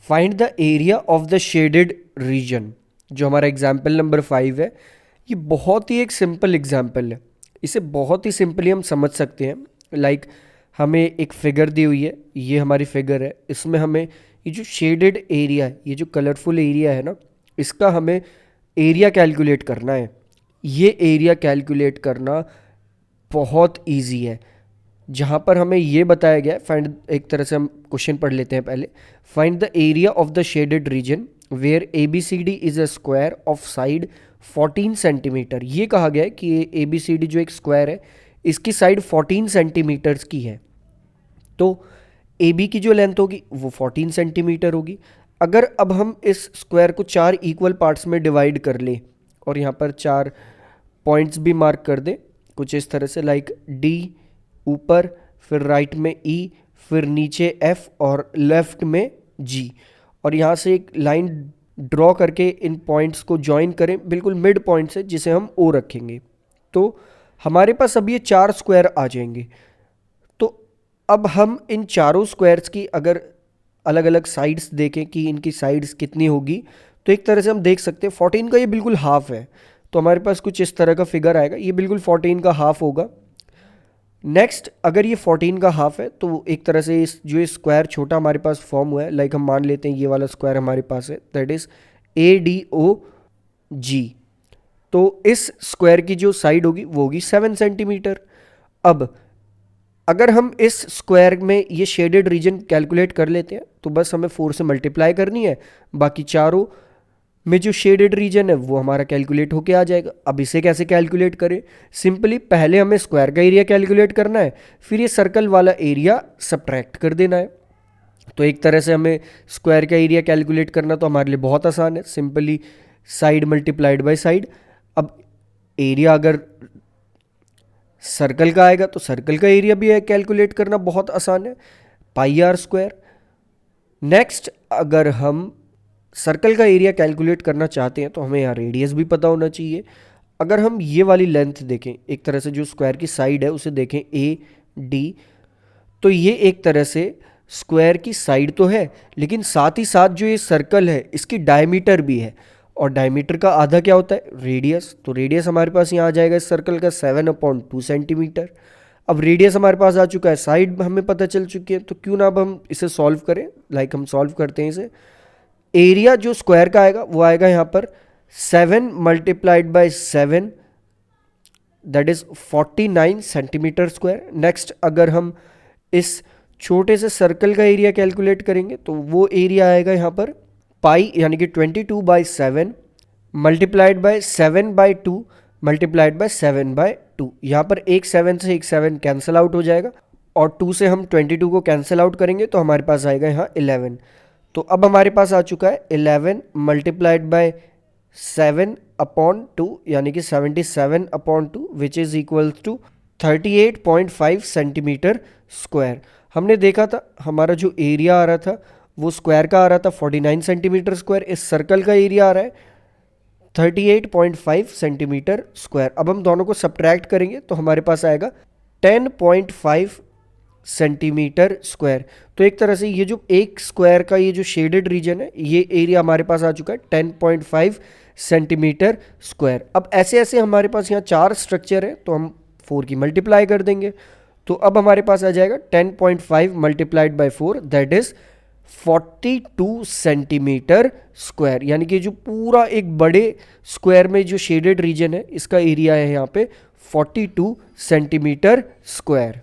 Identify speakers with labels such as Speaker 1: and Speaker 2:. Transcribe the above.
Speaker 1: Find the area of the shaded reason, जो हमारा example number 5 है। ये बहुत ही एक सिंपल एग्जाम्पल है, इसे बहुत ही सिंपली हम समझ सकते हैं। लाइक हमें एक फिगर दी हुई है, ये हमारी फिगर है, इसमें हमें ये जो शेडेड एरिया है, ये जो कलरफुल एरिया है ना, इसका हमें एरिया कैलकुलेट करना है। ये एरिया कैलकुलेट करना बहुत इजी है। जहाँ पर हमें ये बताया गया है, फाइंड, एक तरह से हम क्वेश्चन पढ़ लेते हैं पहले। Find the area of the shaded region where A B C D is a square of side 14 centimetre. ये कहा गया है कि ये ए बी सी डी जो एक स्क्वायर है, इसकी साइड 14 सेंटीमीटर्स की है। तो ए बी की जो लेंथ होगी वो 14 सेंटीमीटर होगी। अगर अब हम इस स्क्वायर को 4 इक्वल पार्ट्स में डिवाइड कर ले और यहाँ पर 4 पॉइंट्स भी मार्क कर दे कुछ इस तरह से, लाइक डी ऊपर, फिर राइट में ई, फिर नीचे एफ और लेफ्ट में जी, और यहाँ से एक लाइन ड्रॉ करके इन पॉइंट्स को ज्वाइन करें बिल्कुल मिड पॉइंट से, जिसे हम ओ रखेंगे। तो हमारे पास अब ये 4 स्क्वायर आ जाएंगे। तो अब हम इन चारों स्क्वायर्स की अगर अलग अलग साइड्स देखें कि इनकी साइड्स कितनी होगी, तो एक तरह से हम देख सकते हैं 14 का ये बिल्कुल हाफ है। तो हमारे पास कुछ इस तरह का फिगर आएगा, ये बिल्कुल 14 का हाफ होगा। नेक्स्ट, अगर ये 14 का हाफ है तो एक तरह से इस जो स्क्वायर छोटा हमारे पास फॉर्म हुआ है, लाइक हम मान लेते हैं ये वाला स्क्वायर हमारे पास है, that is A D O G. तो इस स्क्वायर की जो साइड होगी वो होगी 7 सेंटीमीटर। अब अगर हम इस स्क्वायर में ये शेडेड रीजन कैलकुलेट कर लेते हैं तो बस हमें 4 से मल्टीप्लाई करनी है, बाकी चारों में जो शेडेड रीजन है वो हमारा कैलकुलेट होके आ जाएगा। अब इसे कैसे कैलकुलेट करें? सिंपली पहले हमें स्क्वायर का एरिया कैलकुलेट करना है, फिर ये सर्कल वाला एरिया सब्ट्रैक्ट कर देना है। तो एक तरह से हमें स्क्वायर का एरिया कैलकुलेट करना तो हमारे लिए बहुत आसान है, simply side multiplied by side. अब एरिया अगर सर्कल का आएगा तो सर्कल का एरिया भी है कैलकुलेट करना बहुत आसान है, पाई आर स्क्वायर। नेक्स्ट, अगर हम सर्कल का एरिया कैलकुलेट करना चाहते हैं तो हमें यहाँ रेडियस भी पता होना चाहिए। अगर हम ये वाली लेंथ देखें, एक तरह से जो स्क्वायर की साइड है उसे देखें ए डी, तो ये एक तरह से स्क्वायर की साइड तो है, लेकिन साथ ही साथ जो ये सर्कल है इसकी डायमीटर भी है, और डायमीटर का आधा क्या होता है? रेडियस। तो रेडियस हमारे पास यहाँ आ जाएगा इस सर्कल का 7/2 सेंटीमीटर। अब रेडियस हमारे पास आ चुका है, साइड हमें पता चल चुकी है, तो क्यों ना अब हम इसे सॉल्व करें। लाइक हम सॉल्व करते हैं इसे। एरिया जो स्क्वायर का आएगा वो आएगा यहाँ पर 7 multiplied by 7, that is 49 centimetre square. Next, अगर हम इस छोटे से सर्कल का एरिया कैलकुलेट करेंगे तो वो एरिया आएगा यहाँ पर पाई, यानी कि 22/7 मल्टीप्लाइड बाय 7/2 मल्टीप्लाइड बाय 7/2। यहाँ पर एक 7 से एक 7 कैंसिल आउट हो जाएगा, और 2 से हम 22 को कैंसिल आउट करेंगे तो हमारे पास आएगा यहाँ 11। तो अब हमारे पास आ चुका है 11 मल्टीप्लाइड बाय 7/2, यानी कि 77/2, which is equals to 38.5 centimetre square. हमने देखा था हमारा जो एरिया आ रहा था वो स्क्वायर का आ रहा था 49 सेंटीमीटर स्क्वायर, इस सर्कल का एरिया आ रहा है 38.5 सेंटीमीटर स्क्वायर। अब हम दोनों को सब्ट्रैक्ट करेंगे तो हमारे पास आएगा 10.5 सेंटीमीटर स्क्वायर। तो एक तरह से ये जो एक स्क्वायर का ये जो शेडेड रीजन है, ये एरिया हमारे पास आ चुका है 10.5 सेंटीमीटर स्क्वायर। अब ऐसे ऐसे हमारे पास यहाँ 4 स्ट्रक्चर है तो हम 4 की मल्टीप्लाई कर देंगे, तो अब हमारे पास आ जाएगा 10.5 multiplied by 4, that is 42 centimetre square. यानी कि जो पूरा एक बड़े स्क्वायर में जो शेडेड रीजन है इसका एरिया है यहाँ पे 42 सेंटीमीटर स्क्वायर।